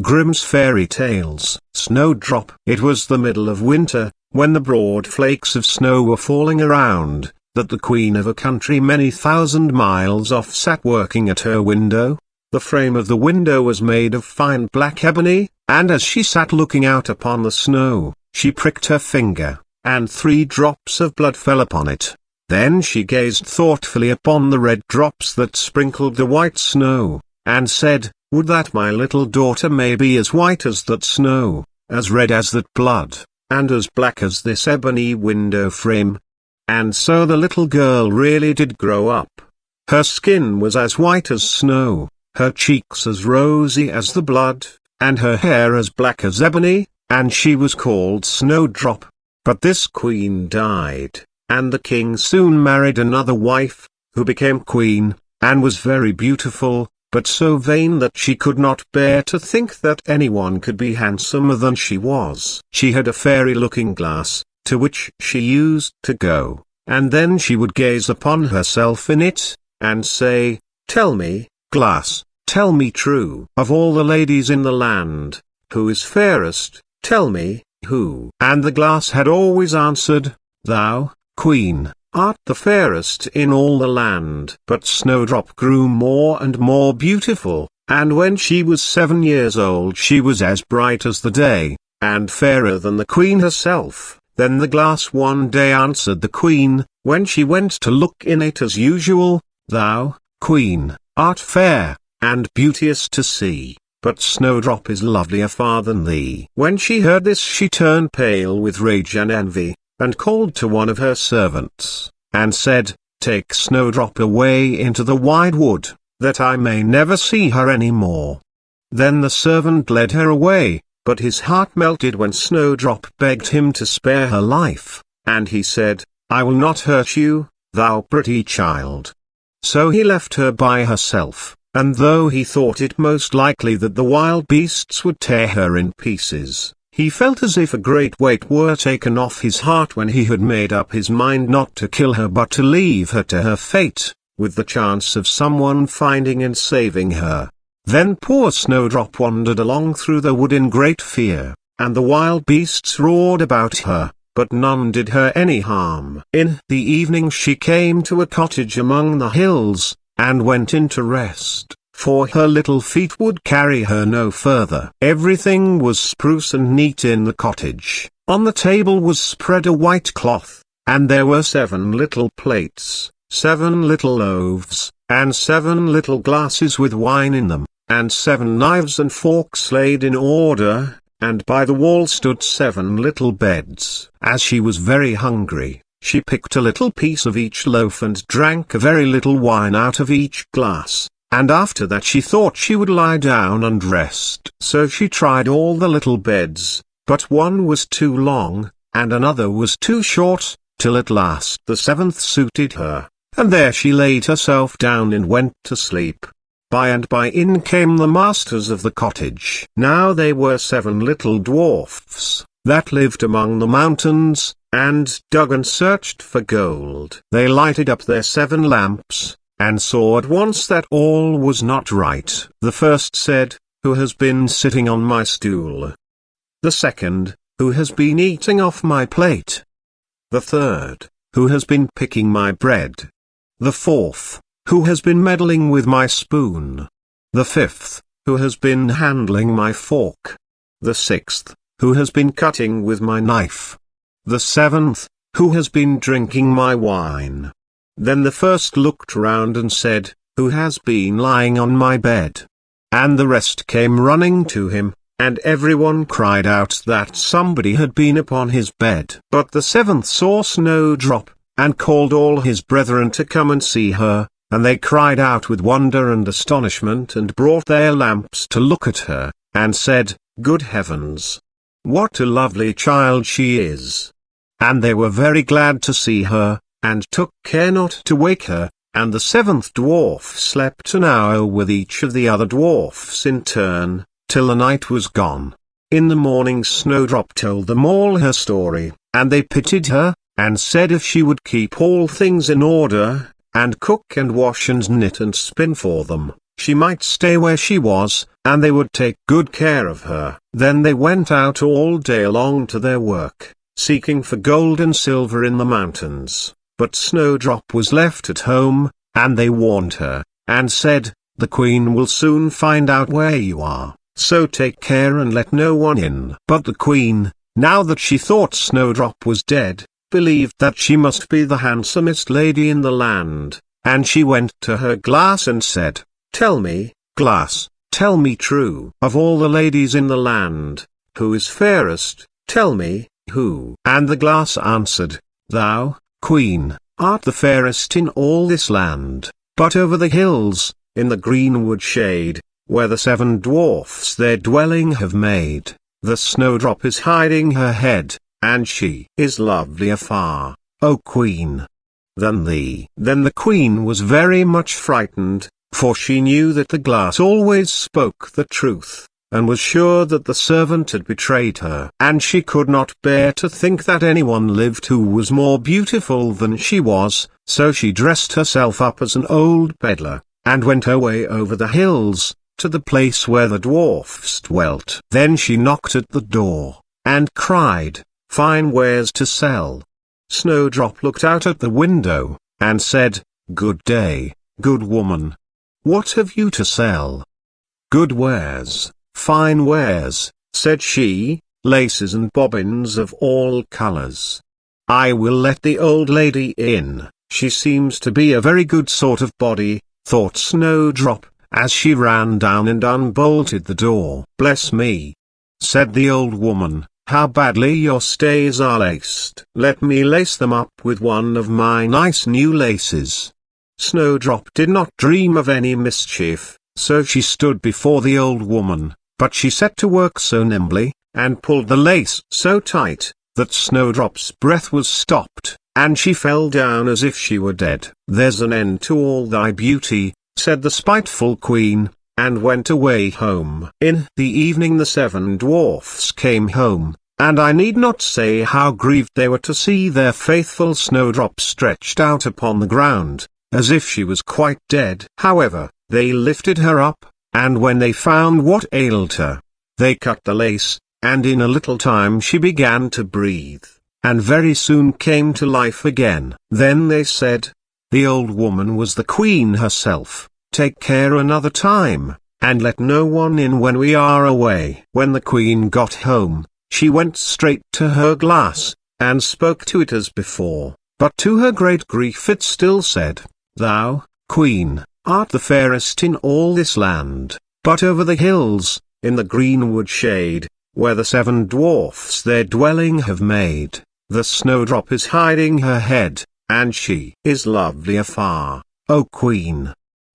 Grimm's Fairy Tales. Snowdrop. It was the middle of winter, when the broad flakes of snow were falling around, that the queen of a country many thousand miles off sat working at her window. The frame of the window was made of fine black ebony, and as she sat looking out upon the snow, she pricked her finger, and 3 drops of blood fell upon it. Then she gazed thoughtfully upon the red drops that sprinkled the white snow, and said, "Would that my little daughter may be as white as that snow, as red as that blood, and as black as this ebony window frame." And so the little girl really did grow up. Her skin was as white as snow, her cheeks as rosy as the blood, and her hair as black as ebony, and she was called Snowdrop. But this queen died, and the king soon married another wife, who became queen, and was very beautiful, but so vain that she could not bear to think that anyone could be handsomer than she was. She had a fairy looking glass, to which she used to go, and then she would gaze upon herself in it, and say, "Tell me, glass, tell me true. Of all the ladies in the land, who is fairest, tell me, who?" And the glass had always answered, "Thou, queen, art the fairest in all the land." But Snowdrop grew more and more beautiful, and when she was 7 years old she was as bright as the day, and fairer than the queen herself. Then the glass one day answered the queen, when she went to look in it as usual, "Thou, queen, art fair, and beauteous to see, but Snowdrop is lovelier far than thee." When she heard this she turned pale with rage and envy, and called to one of her servants, and said, "Take Snowdrop away into the wide wood, that I may never see her any more." Then the servant led her away, but his heart melted when Snowdrop begged him to spare her life, and he said, "I will not hurt you, thou pretty child." So he left her by herself, and though he thought it most likely that the wild beasts would tear her in pieces, he felt as if a great weight were taken off his heart when he had made up his mind not to kill her but to leave her to her fate, with the chance of someone finding and saving her. Then poor Snowdrop wandered along through the wood in great fear, and the wild beasts roared about her, but none did her any harm. In the evening she came to a cottage among the hills, and went in to rest, for her little feet would carry her no further. Everything was spruce and neat in the cottage. On the table was spread a white cloth, and there were 7 little plates, 7 little loaves, and 7 little glasses with wine in them, and 7 knives and forks laid in order, and by the wall stood 7 little beds. As she was very hungry, she picked a little piece of each loaf and drank a very little wine out of each glass, and after that she thought she would lie down and rest. So she tried all the little beds, but one was too long, and another was too short, till at last the 7th suited her, and there she laid herself down and went to sleep. By and by in came the masters of the cottage. Now they were 7 little dwarfs, that lived among the mountains, and dug and searched for gold. They lighted up their 7 lamps, and saw at once that all was not right. The first said, "Who has been sitting on my stool?" The second, "Who has been eating off my plate?" The third, "Who has been picking my bread?" The fourth, "Who has been meddling with my spoon?" The fifth, "Who has been handling my fork?" The sixth, "Who has been cutting with my knife?" The seventh, "Who has been drinking my wine?" Then the first looked round and said, "Who has been lying on my bed?" And the rest came running to him, and everyone cried out that somebody had been upon his bed. But the 7th saw Snowdrop, and called all his brethren to come and see her, and they cried out with wonder and astonishment and brought their lamps to look at her, and said, "Good heavens! What a lovely child she is!" And they were very glad to see her, and took care not to wake her, and the 7th dwarf slept an hour with each of the other dwarfs in turn, till the night was gone. In the morning Snowdrop told them all her story, and they pitied her, and said if she would keep all things in order, and cook and wash and knit and spin for them, she might stay where she was, and they would take good care of her. Then they went out all day long to their work, seeking for gold and silver in the mountains. But Snowdrop was left at home, and they warned her, and said, "The queen will soon find out where you are, so take care and let no one in." But the queen, now that she thought Snowdrop was dead, believed that she must be the handsomest lady in the land, and she went to her glass and said, "Tell me, glass, tell me true. Of all the ladies in the land, who is fairest? Tell me, who?" And the glass answered, "Thou, queen, art the fairest in all this land, but over the hills, in the greenwood shade, where the 7 dwarfs their dwelling have made, the Snowdrop is hiding her head, and she is lovelier far, O queen, than thee." Then the queen was very much frightened, for she knew that the glass always spoke the truth, and was sure that the servant had betrayed her. And she could not bear to think that anyone lived who was more beautiful than she was, so she dressed herself up as an old peddler, and went her way over the hills, to the place where the dwarfs dwelt. Then she knocked at the door, and cried, "Fine wares to sell." Snowdrop looked out at the window, and said, "Good day, good woman. What have you to sell?" "Good wares, fine wares," said she, "laces and bobbins of all colors." "I will let the old lady in, she seems to be a very good sort of body," thought Snowdrop, as she ran down and unbolted the door. "Bless me," said the old woman, "how badly your stays are laced. Let me lace them up with one of my nice new laces." Snowdrop did not dream of any mischief, so she stood before the old woman, but she set to work so nimbly, and pulled the lace so tight, that Snowdrop's breath was stopped, and she fell down as if she were dead. "There's an end to all thy beauty," said the spiteful queen, and went away home. In the evening the 7 dwarfs came home, and I need not say how grieved they were to see their faithful Snowdrop stretched out upon the ground, as if she was quite dead. However, they lifted her up, and when they found what ailed her, they cut the lace, and in a little time she began to breathe, and very soon came to life again. Then they said, "The old woman was the queen herself. Take care another time, and let no one in when we are away." When the queen got home, she went straight to her glass, and spoke to it as before, but to her great grief it still said, "Thou, queen, art the fairest in all this land, but over the hills, in the greenwood shade, where the 7 dwarfs their dwelling have made, the Snowdrop is hiding her head, and she is lovelier far, O queen,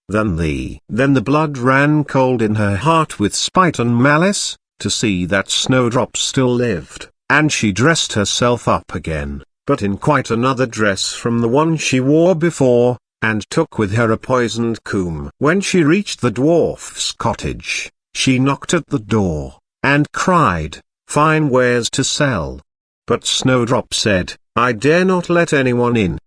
than thee." Then the blood ran cold in her heart with spite and malice, to see that Snowdrop still lived, and she dressed herself up again, but in quite another dress from the one she wore before, and took with her a poisoned comb. When she reached the dwarf's cottage, she knocked at the door, and cried, "Fine wares to sell." But Snowdrop said, "I dare not let anyone in."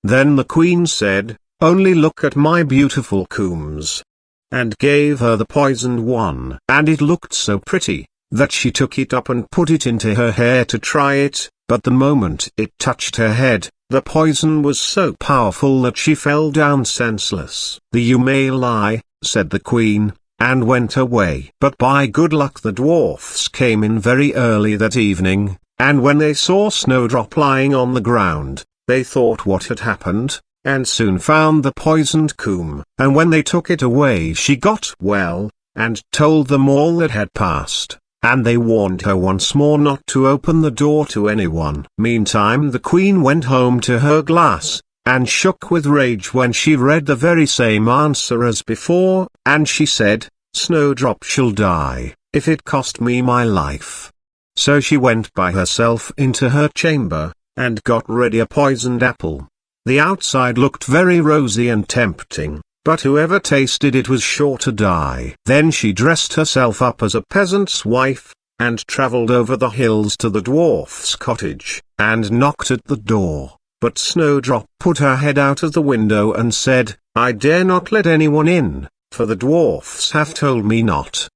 Then the queen said, "Only look at my beautiful combs," and gave her the poisoned one. And it looked so pretty, that she took it up and put it into her hair to try it, but the moment it touched her head, the poison was so powerful that she fell down senseless. "You may lie," said the queen, and went away. But by good luck the dwarfs came in very early that evening, and when they saw Snowdrop lying on the ground, they thought what had happened, and soon found the poisoned comb. And when they took it away she got well, and told them all that had passed, and they warned her once more not to open the door to anyone. Meantime the queen went home to her glass, and shook with rage when she read the very same answer as before, and she said, "Snowdrop shall die, if it cost me my life." So she went by herself into her chamber, and got ready a poisoned apple. The outside looked very rosy and tempting, but whoever tasted it was sure to die. Then she dressed herself up as a peasant's wife, and travelled over the hills to the dwarf's cottage, and knocked at the door. But Snowdrop put her head out of the window and said, "I dare not let anyone in, for the dwarfs have told me not.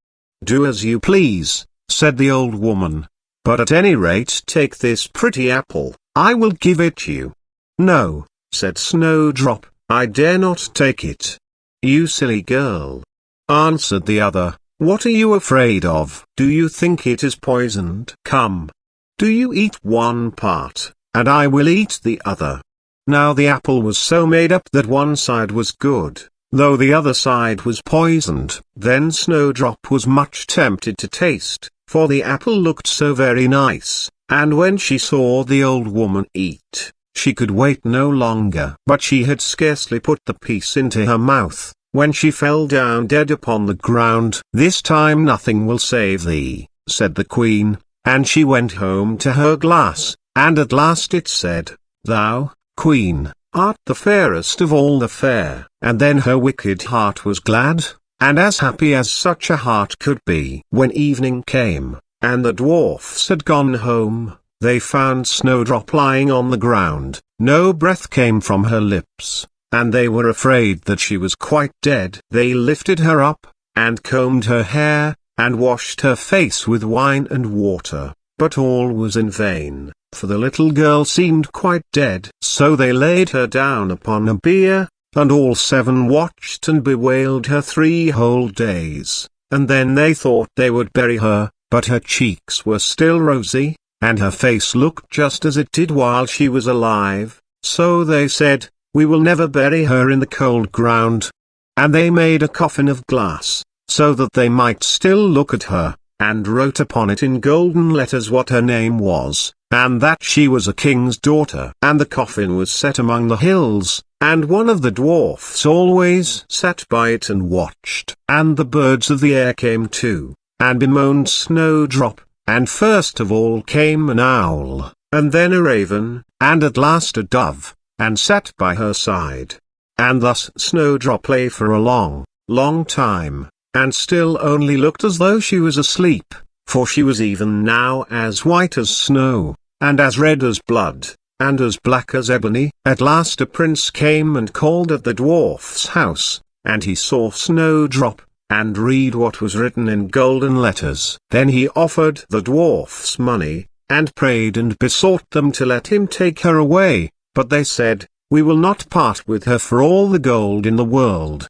"Do as you please," said the old woman. "But at any rate take this pretty apple, I will give it you." "No," said Snowdrop, "I dare not take it." "You silly girl," answered the other, "what are you afraid of? Do you think it is poisoned? Come. Do you eat one part, and I will eat the other." Now the apple was so made up that one side was good, though the other side was poisoned. Then Snowdrop was much tempted to taste, for the apple looked so very nice, and when she saw the old woman eat, she could wait no longer. But she had scarcely put the piece into her mouth, when she fell down dead upon the ground. "This time nothing will save thee," said the queen, and she went home to her glass, and at last it said, "Thou, Queen, art the fairest of all the fair." And then her wicked heart was glad, and as happy as such a heart could be. When evening came, and the dwarfs had gone home, they found Snowdrop lying on the ground. No breath came from her lips, and they were afraid that she was quite dead. They lifted her up, and combed her hair, and washed her face with wine and water, but all was in vain, for the little girl seemed quite dead. So they laid her down upon a bier, and all 7 watched and bewailed her 3 whole days, and then they thought they would bury her, but her cheeks were still rosy, and her face looked just as it did while she was alive. So they said, "We will never bury her in the cold ground." And they made a coffin of glass, so that they might still look at her, and wrote upon it in golden letters what her name was, and that she was a king's daughter. And the coffin was set among the hills, and one of the dwarfs always sat by it and watched. And the birds of the air came too, and bemoaned Snowdrop, and first of all came an owl, and then a raven, and at last a dove, and sat by her side. And thus Snowdrop lay for a long, long time, and still only looked as though she was asleep, for she was even now as white as snow, and as red as blood, and as black as ebony. At last a prince came and called at the dwarf's house, and he saw Snowdrop, and read what was written in golden letters. Then he offered the dwarfs money, and prayed and besought them to let him take her away, but they said, "We will not part with her for all the gold in the world."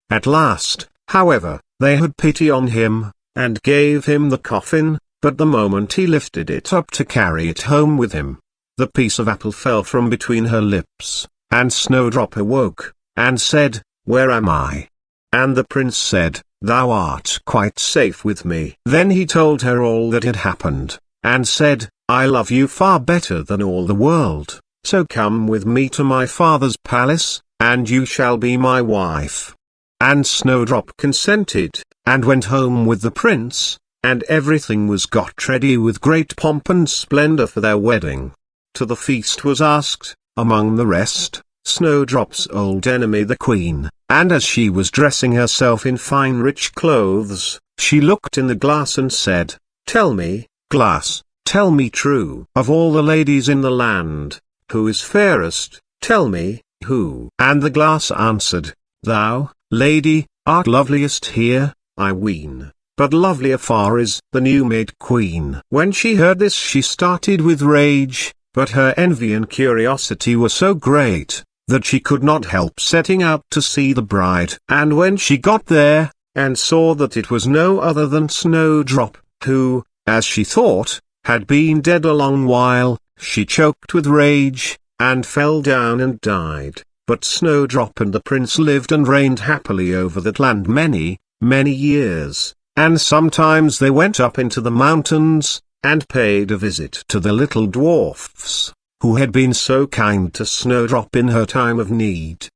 At last, however, they had pity on him, and gave him the coffin, but the moment he lifted it up to carry it home with him, the piece of apple fell from between her lips, and Snowdrop awoke, and said, "Where am I?" And the prince said, "Thou art quite safe with me." Then he told her all that had happened, and said, "I love you far better than all the world, so come with me to my father's palace, and you shall be my wife." And Snowdrop consented, and went home with the prince, and everything was got ready with great pomp and splendor for their wedding. To the feast was asked, among the rest, Snowdrop's old enemy the queen, and as she was dressing herself in fine rich clothes, she looked in the glass and said, "Tell me, glass, tell me true, of all the ladies in the land, who is fairest? Tell me, who?" And the glass answered, "Thou, lady, art loveliest here, I ween, but lovelier far is the new-made queen." When she heard this she started with rage, but her envy and curiosity were so great, that she could not help setting out to see the bride. And when she got there, and saw that it was no other than Snowdrop, who, as she thought, had been dead a long while, she choked with rage, and fell down and died. But Snowdrop and the prince lived and reigned happily over that land many, many years, and sometimes they went up into the mountains, and paid a visit to the little dwarfs, who had been so kind to Snowdrop in her time of need.